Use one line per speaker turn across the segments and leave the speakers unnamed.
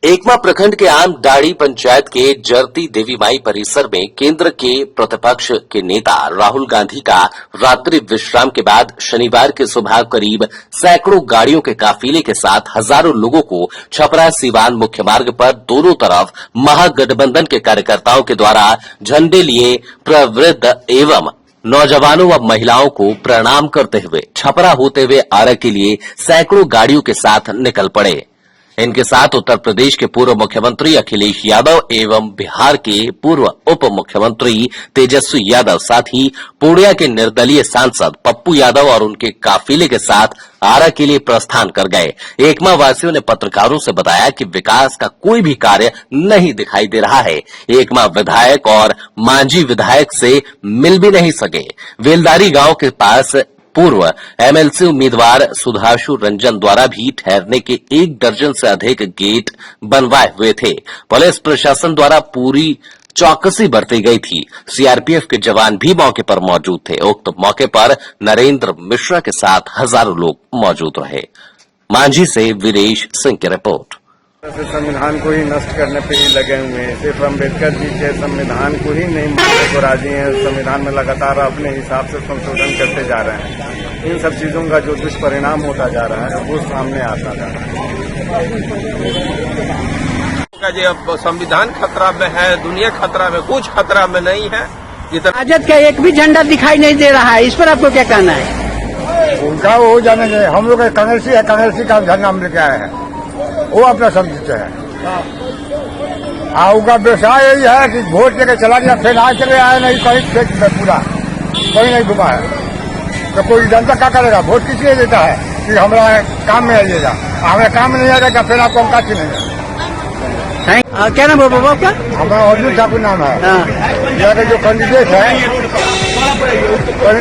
एकमा प्रखंड के आम डाड़ी पंचायत के जरती देवी माई परिसर में केंद्र के प्रतिपक्ष के नेता राहुल गांधी का रात्रि विश्राम के बाद शनिवार की सुबह करीब सैकड़ों गाड़ियों के काफिले के साथ हजारों लोगों को छपरा सीवान मुख्य मार्ग पर दोनों तरफ महागठबंधन के कार्यकर्ताओं के द्वारा झंडे लिए प्रवृद्ध एवं नौजवानों व महिलाओं को प्रणाम करते हुए छपरा होते हुए आरा के लिए सैकड़ों गाड़ियों के साथ निकल पड़े। इनके साथ उत्तर प्रदेश के पूर्व मुख्यमंत्री अखिलेश यादव एवं बिहार के पूर्व उप मुख्यमंत्री तेजस्वी यादव, साथ ही पूर्णिया के निर्दलीय सांसद पप्पू यादव और उनके काफिले के साथ आरा के लिए प्रस्थान कर गए। एकमा वासियों ने पत्रकारों से बताया कि विकास का कोई भी कार्य नहीं दिखाई दे रहा है। एकमा विधायक और मांझी विधायक से मिल भी नहीं सके। वेलदारी गांव के पास पूर्व एमएलसी उम्मीदवार सुधांशु रंजन द्वारा भी ठहरने के 1 दर्जन से अधिक गेट बनवाए हुए थे। पुलिस प्रशासन द्वारा पूरी चौकसी बरती गई थी। सीआरपीएफ के जवान भी मौके पर मौजूद थे। उक्त मौके पर नरेंद्र मिश्रा के साथ हजारों लोग मौजूद रहे। मांझी से वीरेश सिंह की रिपोर्ट।
संविधान को ही नष्ट करने पे ही लगे हुए हैं। सिर्फ अम्बेडकर जी के संविधान को ही नहीं मानने को राजी हैं। संविधान में लगातार अपने हिसाब से संशोधन करते जा रहे हैं। इन सब चीजों का जो दुष्परिणाम होता जा रहा है वो सामने आता जा रहा है।
अब संविधान खतरा में है, दुनिया खतरा में, कुछ खतरा में नहीं है।
राजद का एक भी झंडा दिखाई नहीं दे रहा है, इस पर आपको क्या कहना है?
उनका वो जाने के हम लोग कांग्रेसी है, कांग्रेसी का झंडा हम लेके आए हैं, वो अपना समझते हैं। उनका व्यवसाय यही है कि वोट लेके चला गया, फिर आज चले आए नहीं, कहीं खेत में पूरा कहीं नहीं घुमा है। तो कोई जनता क्या करेगा? वोट किस लिए देता है कि हमारा काम में आइएगा, हमारे काम में नहीं आएगा फिर आपको हम का चुनेंगे।
क्या नाम है बाबा आपका?
हमारा अर्जुन ठाकुर नाम है। यहाँ के जो कैंडिडेट है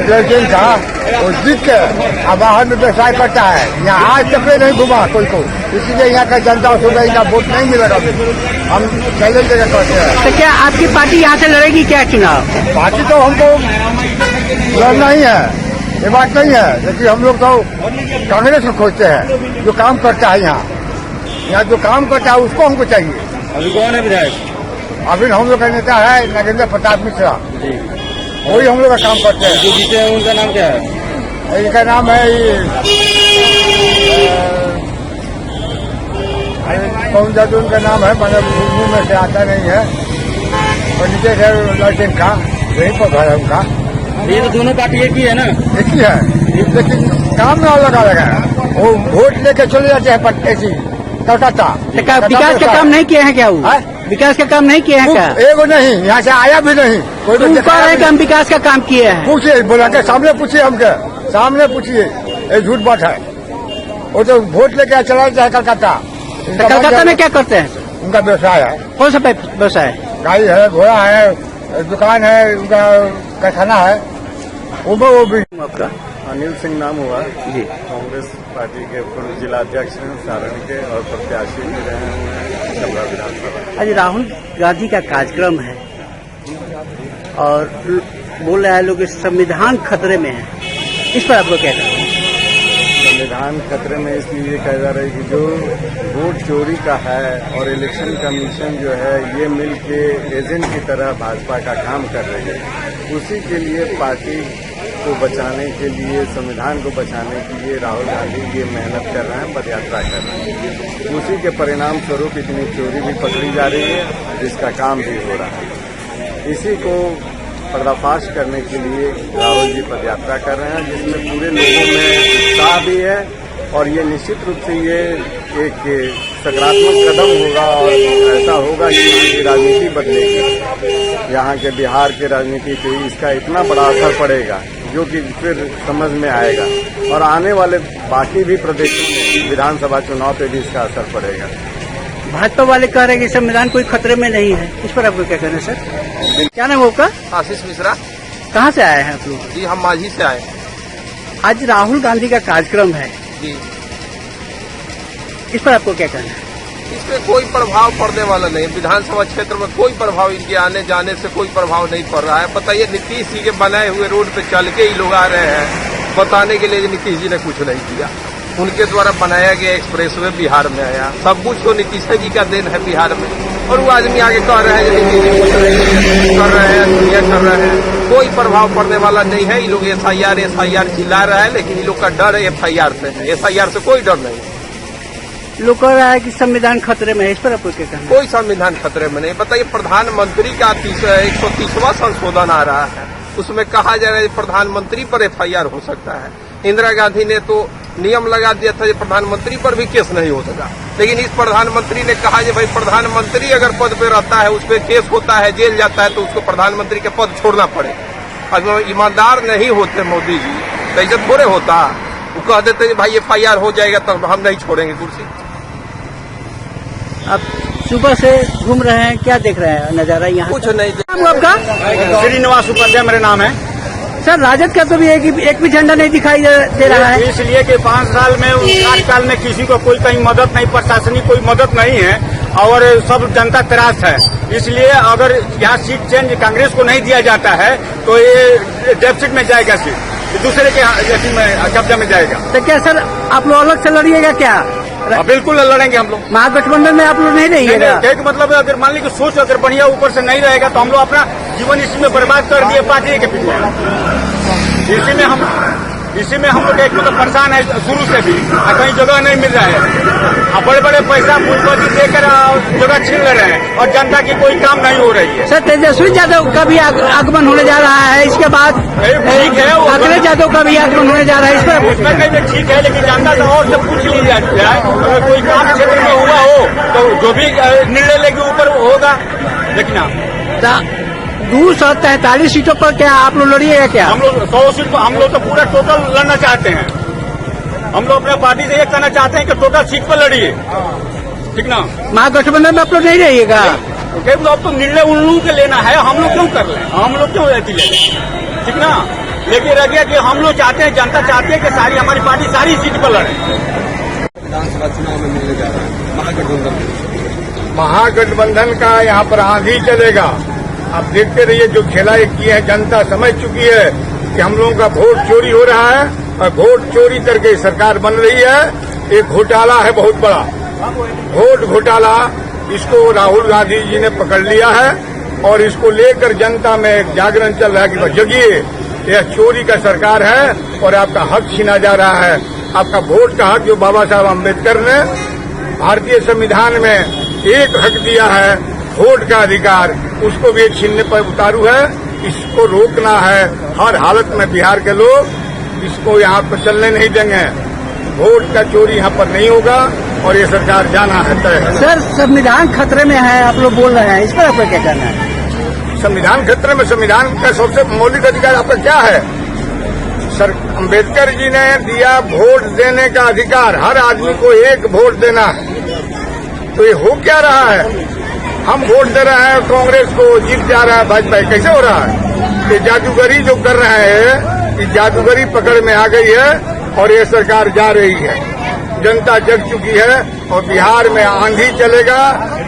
लेजेंड था, वो जीत के अब बाहर में व्यवसाय करता है। यहाँ आज तक नहीं घुमा कोई को, इसीलिए यहाँ का जनता को का वोट नहीं मिलेगा। हम चैलेंज करते हैं।
तो क्या आपकी पार्टी यहाँ से लड़ेगी क्या चुनाव?
पार्टी तो हमको लड़ना ही है, ये बात नहीं है, लेकिन हम लोग तो कांग्रेस को खोजते हैं जो काम करता है। यहाँ जो काम करता है उसको हमको चाहिए।
अभी कौन है विधायक?
अभी हम लोग का नेता है नरेंद्र प्रताप मिश्रा, वही हम लोग का काम करते हैं।
जो जीते हैं उनका नाम क्या है?
इनका नाम है कौन जादू उनका नाम है, मतलब मुंह में से आता नहीं है। कैंडिडेट है लड़के का, वहीं पर घर है उनका।
ये तो दोनों पार्टी एक ही है ना?
एक ही है, लेकिन काम में अलग अलग है। वो वोट लेके चले जाते हैं पट्टे से कलकत्ता।
विकास का काम नहीं किए हैं क्या? वो विकास का काम नहीं किए हैं क्या?
एगो नहीं, यहाँ से आया भी नहीं कोई।
तो कह रहे हैं कि हम विकास का काम किए हैं।
पूछिए, बोला के सामने पूछिए, हमके सामने पूछिए, ये झूठ बात है। वो तो वोट लेके चला जाता है कलकत्ता।
कलकत्ता में क्या करते हैं?
उनका व्यवसाय है।
कौन सा व्यवसाय?
गाड़ी है, घोड़ा है, दुकान है, उनका कारखाना है। वो भी
आपका
अनिल सिंह नाम हुआ जी। कांग्रेस पार्टी के पूर्व जिला अध्यक्ष हैं सारण के और प्रत्याशी भी रहे हैं छपरा विधानसभा।
आज राहुल गांधी का कार्यक्रम है और बोल रहा है लोग संविधान खतरे में है, इस पर आपको क्या कहना है?
संविधान खतरे में इसलिए कहा जा रहा है कि जो वोट चोरी का है और इलेक्शन कमीशन जो है ये मिल के एजेंट की तरह भाजपा का काम कर रही है। उसी के लिए पार्टी को बचाने के लिए, संविधान को बचाने के लिए राहुल गांधी ये मेहनत कर रहे हैं, पदयात्रा कर रहे हैं। उसी के परिणाम स्वरूप इतनी चोरी भी पकड़ी जा रही है, जिसका काम भी हो रहा है। इसी को पर्दाफाश करने के लिए राहुल जी पदयात्रा कर रहे हैं, जिसमें पूरे लोगों में उत्साह भी है और ये निश्चित रूप से ये एक सकारात्मक कदम होगा और ऐसा होगा कि यहाँ की राजनीति बदलेगी। यहाँ के बिहार के राजनीति पे इसका इतना बड़ा असर पड़ेगा जो कि फिर समझ में आएगा और आने वाले बाकी भी प्रदेशों में विधानसभा चुनाव पे भी इसका असर पड़ेगा।
भाजपा वाले कह रहे हैं कि संविधान कोई खतरे में नहीं है, इस पर आपको क्या कहना है सर? क्या नाम होगा?
आशीष मिश्रा।
कहाँ से आए हैं आप लोग?
जी हम मांझी से आए।
आज राहुल गांधी का कार्यक्रम है
जी,
इस पर आपको क्या कहना है?
इसमें कोई प्रभाव पड़ने वाला नहीं। विधानसभा क्षेत्र में कोई प्रभाव, इनके आने जाने से कोई प्रभाव नहीं पड़ रहा है। बताइए, नीतीश जी के बनाए हुए रोड पे चल के ही लोग आ रहे हैं बताने के लिए नीतीश जी ने कुछ नहीं किया। उनके द्वारा बनाया गया एक्सप्रेसवे बिहार में आया। सब कुछ तो नीतीश जी का देन है बिहार में। और वो आदमी आगे कह रहे हैं कर रहे हैं, दुनिया कर रहे हैं, कोई प्रभाव पड़ने वाला नहीं है। ये लोग एसआईआर चिल्ला रहा है, लेकिन ये लोग का डर है एफआईआर से। एसआईआर से कोई डर नहीं।
लोग कह रहा है कि संविधान खतरे में है, इस पर आपको क्या कहना है?
कोई संविधान खतरे में नहीं। बताइए, प्रधानमंत्री का 130वां संशोधन आ रहा है, उसमें कहा जा रहा है प्रधानमंत्री पर एफआईआर हो सकता है। इंदिरा गांधी ने तो नियम लगा दिया था कि प्रधानमंत्री पर भी केस नहीं हो सका, लेकिन इस प्रधानमंत्री ने कहा कि भाई प्रधानमंत्री अगर पद पे रहता है, उस पर केस होता है, जेल जाता है, तो उसको प्रधानमंत्री के पद छोड़ना पड़ेगा। अगर ईमानदार नहीं होते मोदी जी तो ऐसे थोड़े होता। वो कह देते भाई एफआईआर हो जाएगा तब हम नहीं छोड़ेंगे कुर्सी।
आप सुबह से घूम रहे हैं, क्या देख रहे हैं नजारा यहाँ?
कुछ नहीं।
नाम आपका?
श्रीनिवास उपाध्याय मेरा नाम है।
सर, राजद का तो भी एक भी झंडा नहीं दिखाई दे रहा है।
इसलिए कि 5 साल में, 8 साल में किसी को कोई कहीं मदद नहीं, प्रशासनिक कोई मदद नहीं है और सब जनता त्रास है। इसलिए अगर यहाँ सीट चेंज कांग्रेस को नहीं दिया जाता है तो ये डेफिसिट में जाएगा, सीट दूसरे के कब्जा में जाएगा।
तो क्या सर आप लोग अलग से लड़िएगा क्या?
बिल्कुल लड़ेंगे हम लोग।
महागठबंधन में आप लोग नहीं रहिएगा?
एक मतलब अगर मान लीजिए सोच अगर बढ़िया ऊपर से नहीं रहेगा तो हम लोग अपना जीवन इसी में बर्बाद कर दिए पार्टी के पीछे। इसी में हम लोग एक मतलब परेशान है शुरू से भी, कहीं जगह नहीं मिल रहा है। बड़े बड़े पैसा पूंजीपति देकर जगह छीन ले रहे हैं और जनता की कोई काम नहीं हो रही है।
सर, तेजस्वी यादव का भी आगमन होने जा रहा है, इसके बाद
ठीक है,
अखिलेश यादव का भी आगमन होने जा रहा है। इस पर
उसमें ठीक है, लेकिन जनता से और से पूछ ली जाए अगर कोई काम क्षेत्र में हुआ हो तो जो भी निर्णय लेके ऊपर होगा। लेकिन
243 सीटों पर क्या आप लोग लड़िएगा क्या?
हम लोग 100 सीट पर, हम लोग तो पूरा टोटल लड़ना चाहते हैं। हम लोग अपने पार्टी से ये कहना चाहते हैं कि टोटल सीट पर लड़िए, ठीक ना।
महागठबंधन में आप लोग नहीं रहिएगा?
अब तो निर्णय उन लोगों के लेना है, हम लोग क्यों कर रहे हैं, हम लोग क्यों रहती है, ठीक ना। लेकिन रह गया कि हम लोग चाहते हैं, जनता चाहती है कि सारी हमारी पार्टी सारी सीट पर लड़े।
विधानसभा चुनाव में मिलने जा रहा है महागठबंधन का यहाँ पर आंधी चलेगा। आप देखते रहिए, जो खेला ये किए हैं, जनता समझ चुकी है कि हम लोगों का वोट चोरी हो रहा है और वोट चोरी करके सरकार बन रही है। एक घोटाला है बहुत बड़ा, वोट घोटाला। इसको राहुल गांधी जी ने पकड़ लिया है और इसको लेकर जनता में एक जागरण चल रहा है कि जगिए, यह चोरी का सरकार है और आपका हक छीना जा रहा है। आपका वोट का हक, जो बाबा साहब अम्बेडकर ने भारतीय संविधान में एक हक दिया है, वोट का अधिकार, उसको भी छीनने पर उतारू है। इसको रोकना है हर हालत में। बिहार के लोग इसको यहाँ पर चलने नहीं देंगे। वोट का चोरी यहाँ पर नहीं होगा और ये सरकार जाना है तय है।
सर, संविधान खतरे में है आप लोग बोल रहे हैं, इस पर आपका क्या कहना है?
संविधान खतरे में? संविधान का सबसे मौलिक अधिकार आपका क्या है? सर, अम्बेडकर जी ने दिया वोट देने का अधिकार, हर आदमी को एक वोट देना है। तो ये हो क्या रहा है? हम वोट दे रहे हैं कांग्रेस को, जीत जा रहा है भाजपा। कैसे हो रहा है? ये जादूगरी जो कर रहे हैं, ये जादूगरी पकड़ में आ गई है और ये सरकार जा रही है। जनता जग चुकी है और बिहार में आंधी चलेगा।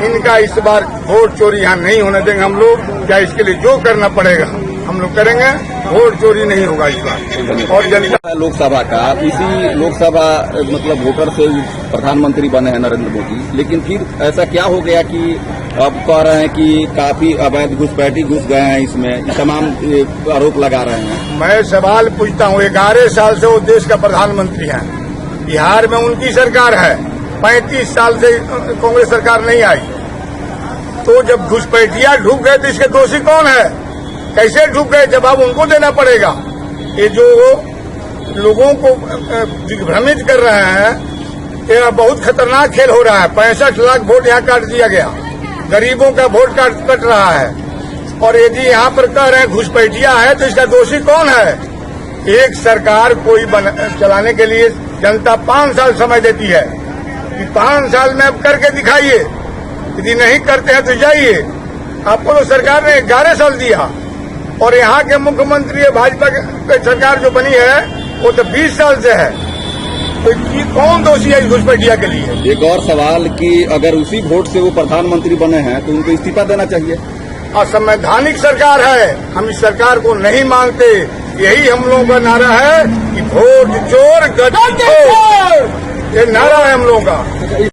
इनका इस बार वोट चोरी यहाँ नहीं होने देंगे हम लोग। क्या इसके लिए जो करना पड़ेगा हम लोग करेंगे। वोट चोरी नहीं होगा इस बार। और जनता
लोकसभा का, इसी लोकसभा मतलब वोटर से प्रधानमंत्री बने हैं नरेंद्र मोदी, लेकिन फिर ऐसा क्या हो गया कि अब कह रहे हैं कि काफी अवैध घुसपैठी घुस गए हैं, इसमें तमाम आरोप लगा रहे हैं।
मैं सवाल पूछता हूँ, 11 साल से वो देश का प्रधानमंत्री हैं, बिहार में उनकी सरकार है, 35 साल से कांग्रेस सरकार नहीं आई। तो जब घुसपैठिया ढूक गए तो इसके दोषी कौन है? कैसे ढूक गए? जवाब उनको देना पड़ेगा। ये जो लोगों को दिग्भ्रमित कर रहे हैं, ये बहुत खतरनाक खेल हो रहा है। 65 लाख वोट यहाँ काट दिया गया, गरीबों का वोट कट रहा है। और यदि यहाँ पर कह रहे हैं घुसपैठिया है तो इसका दोषी कौन है? एक सरकार कोई चलाने के लिए जनता 5 साल समय देती है कि 5 साल में अब करके दिखाइए। यदि नहीं करते हैं तो जाइए। आपको तो सरकार ने 11 साल दिया और यहाँ के मुख्यमंत्री भाजपा की सरकार जो बनी है वो तो 20 साल से है। तो कौन दोषी है इस घुसपैठिया के लिए?
एक और सवाल कि अगर उसी वोट से वो प्रधानमंत्री बने हैं तो उनको इस्तीफा देना चाहिए।
असंवैधानिक सरकार है, हम इस सरकार को नहीं मानते।
यही हम लोगों का नारा है कि वोट चोर गद्दी चोर, ये नारा है हम लोगों का।